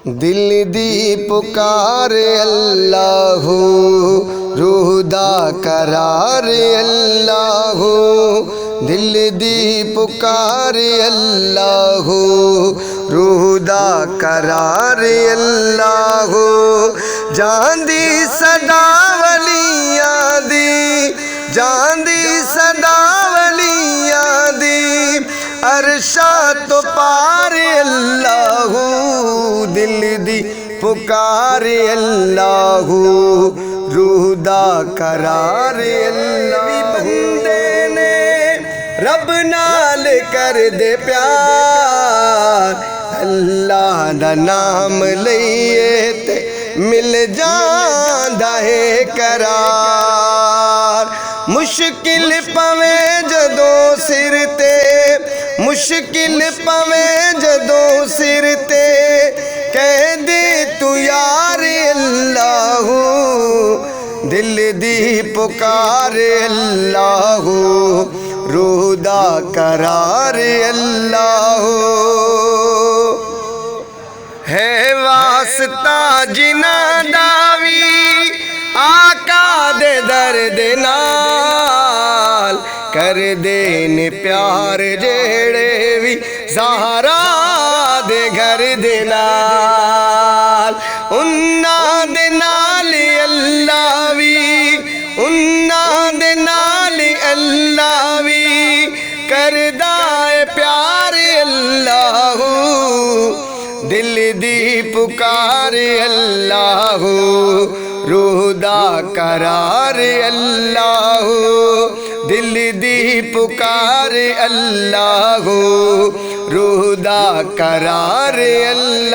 दिल दी पुकार अल्लाह, रूह दा करार अल्लाह। दिल दी पुकार अल्लाह, रूह दा करार अल्लाह। जांदी सदा वलियां दी, जांदी सदा वलियां दी, अरशा तो पार अल्लाह। दिल दी पुकार अल्लाह, रूह दा करार अल्लाह। बंदे ने रब नाल कर दे प्यार, अल्लाह दा नाम लईए ते मिल जांदा है करार। मुश्किल पवे जदों सिर ते, मुश्किल पवे जदों सिर ते, कह दे तू यार अल्लाह। दिल दी पुकार अल्लाह, रूह दा करार अल्लाह। है वास्ता जिन्हां दा वी आका दे दर्द नाल, कर देन प्यार जेड़े भी ज़हरा दे घर दे नाल। उन्हां दे नाल अल्लाह वी, उन्हां दे नाल अल्लाह वी करदा है प्यार अल्लाह। दिल दी पुकार अल्लाह, रूह दा करार अल्लाह। दिल दी पुकार अल्लाह, रूह दा करार अल्लाह।